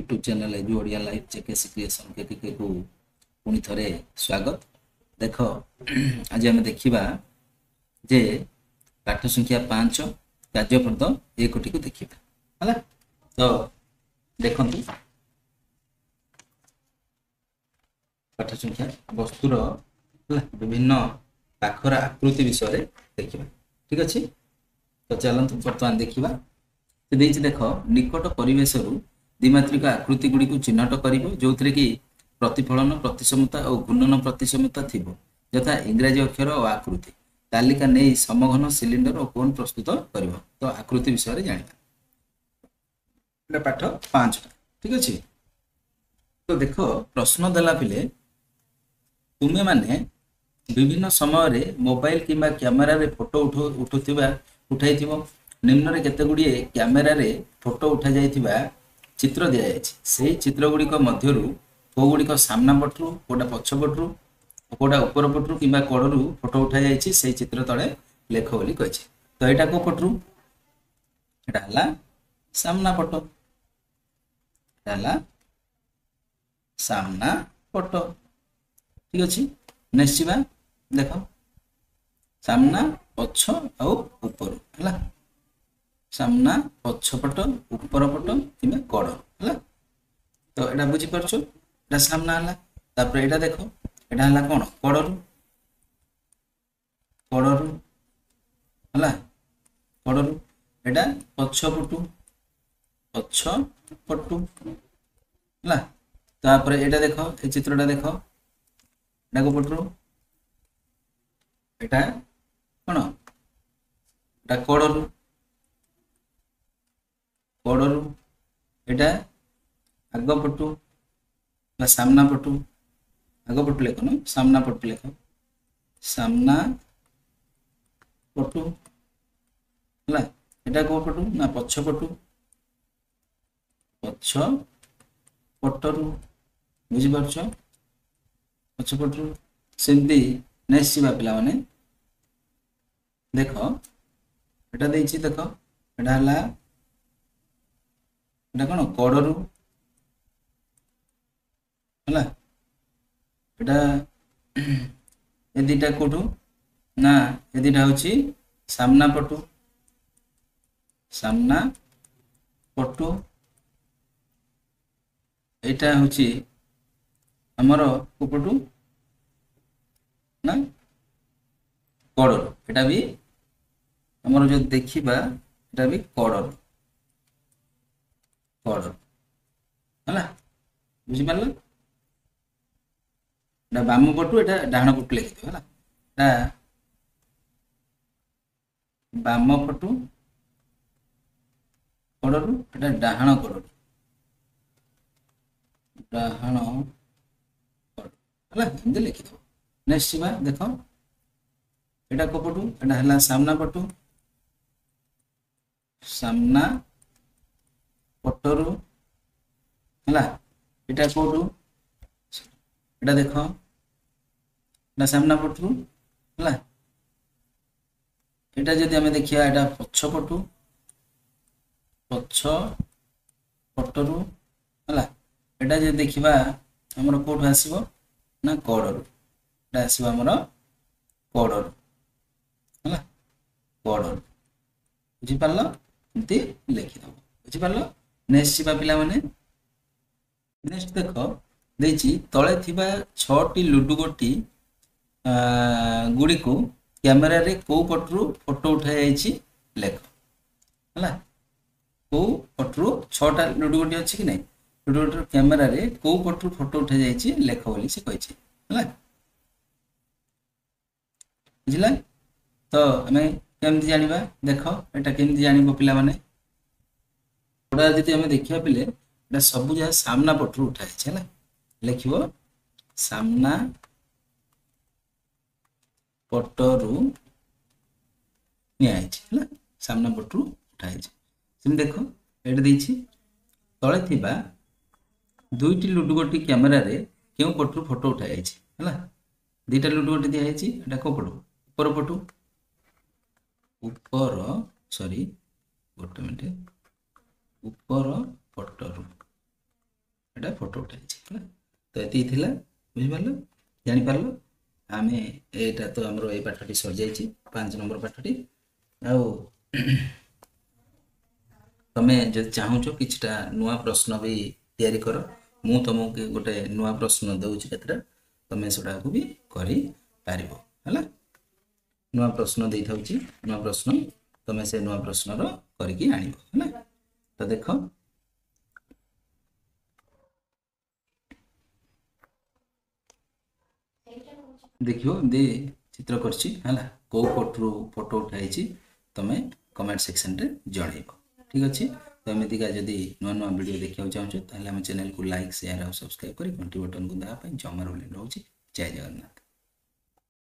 YouTube channel एजु Odia live JKC creation के को पुणी थरे स्वागत। देख आज आम देखा जे पाठ संख्या 5 कार्यपद 1 टी देखा है। तो देखु पाठ संख्या वस्तुर विभिन्न पाखर आकृति विषय देखा। ठीक अच्छे, तो चलते बर्तमान देखा। देख निकट परिवेश द्विमात्रिक आकृति गुड़ी को चिन्हट कर जो थे कि प्रतिफलन प्रतिसमता और घूर्णन प्रतिसमता थी, यथा इंग्राजी अक्षर और आकृति तालिका नहीं समघन सिलिंडर और कोन प्रस्तुत कर। तो आकृति विषय जाना पाठ 5। ठीक अच्छे, तो देख प्रश्न देला पिले तुम्हें माने विभिन्न समय मोबाइल किंबा कैमेरा रे फोटो उठाई निम्न रे केते गुडी कैमेरा रे फोटो उठा जाइथिबा चित्र दिया जायछि। सेही चित्र गुडी को मध्यरु को गुडी को सामना पटरु कोडा पछ पटरु कोडा ऊपर पटरु किंबा कोडरु फोटो उठा जायछि। सेही चित्र तळे लेख बोली कहछि। तो एटा को पटरु एटा हला सामना पटो, एटा हला सामना पटो। ठीक अछि, नेक्स्ट जीवा देखो सामना पछ और ऊपर हला सामना पछपट ऊपर पट कि कड़ है। तो यहाँ बुझी पार्छ एटा सामना है। तापर यहाँ देख यहाँ है कौन कड़रू कड़रू है कड़रू एटा पछपटू पछपटू है। तापर यहाँ देख ये चित्रटा देख यहाँ को पटरू एटा कौन एटा कड़रू कड़रू एटा आग पटू सामना पटू आग पटू लेख न सामना पटू लेख सामना पटू है। एटा को पटू ना पछ पटू पछ पटरू बुझीपार पछ पटरू सेमती नेक्स्ट जीवा पिला माने देख एटा देछि देख एटा हला एटा कौन कड़रू है। एटा ए दीटा कोठू ना ए दीटा होची सामना पटू एटा होची हमर कोपटू ना कड़रू एटा भी हमर जो देखिबा एटा भी कड़रू कड़रू है। बुझी पारल एटा बाम पटू एटा डाहाण पटू लिखि है। एटा बाम पटू कड़रू एटा डाहाण कड़रू डाहाण कड़रू है एमती लिखिद। नेक्स्ट जीवा देख एटा को पटू एटा है सामना पटू सामना पटरू है। एटा कोटू एटा देख एटा सामना पटरू है। एटा जदि आमे देखिया एटा पछ पटू पछ पटरू है। एटा जे देखिबा हमर कोठ आसीबो ना कड़रू एटा आसीबो हमर कड़रू है कड़रू। बुझी पारल एमती लिखिद। बुझी पारल। नेक्स्ट जीवा पिला माने नेक्स्ट देख देछि तळे थिबा 6टी लुडु गोटी गुडी को कैमेरा रे को पटरू फोटो उठा जायछि लेख है। को पटरू 6टा लुडु गोटी अछि कि नै लुडु गोटी कैमेरा रे को पटरू फोटो उठा जायछि लेख बोली से कहछि है। बुझिला। तो आमे केमति जानिबा देख एटा केमति जानिबो पिला माने ओडा जति आमे देखिया पिले एटा सब जा सामना पटरू उठाय छै है। लिखिबो सामना पटरू नियाय छै है सामना पटरू उठाय छै। सिम देखो एटा देछि तळे थिबा 2टी लुडु गोटी कैमेरा रे केउ पटरू फोटो उठाय छै है। 2टा लुडु गोटी दिया छै एटा को पटू ऊपर पटू ऊपर सॉरी गोटे मिनट ऊपर पटरू ଏଟା ଫଟୋ ଉଠାଇଛି ହେଲା। ତ ଏତିକି ଥିଲା, ବୁଝିପାରିଲ, ଜାଣିପାରିଲ। ଆମେ ଏଇଟା ତ ଆମର ଏଇ ପାଠଟି ସରିଯାଇଛି, 5 ନମ୍ବର ପାଠଟି। ଆଉ ତମେ ଯଦି ଚାହୁଁଛ କିଛିଟା ନୂଆ ପ୍ରଶ୍ନ ବି ତିଆରି କର, ମୁଁ ତମକୁ ଗୋଟେ ନୂଆ ପ୍ରଶ୍ନ ଦେଉଛି କେତେଟା, ତମେ ସେଟାକୁ ବି କରିପାରିବ ହେଲା। ନୂଆ ପ୍ରଶ୍ନ ଦେଇଥାଉଛି, ନୂଆ ପ୍ରଶ୍ନ ତମେ ସେ ନୂଆ ପ୍ରଶ୍ନର କରିକି ଆଣିବ ହେଲା। ତ ଦେଖ, ଦେଖିବ ଏମିତି ଚିତ୍ର କରିଛି ହେଲା, କୋଉ ପଟରୁ ଫଟୋ ଉଠାଇଛି ତମେ କମେଣ୍ଟ ସେକ୍ସନରେ ଜଣେଇବ, ଠିକ ଅଛି। ତ ଏମିତିକା ଯଦି ନୂଆ ନୂଆ ଭିଡ଼ିଓ ଦେଖିବାକୁ ଚାହୁଁଛ ତାହେଲେ ଆମ ଚ୍ୟାନେଲକୁ ଲାଇକ୍, ସେୟାର ଆଉ ସବସ୍କ୍ରାଇବ କରି ଘଣ୍ଟି ବଟନକୁ ଦେବା ପାଇଁ ଜମାରୁ ରହୁଛି। ଜୟ ଜଗନ୍ନାଥ।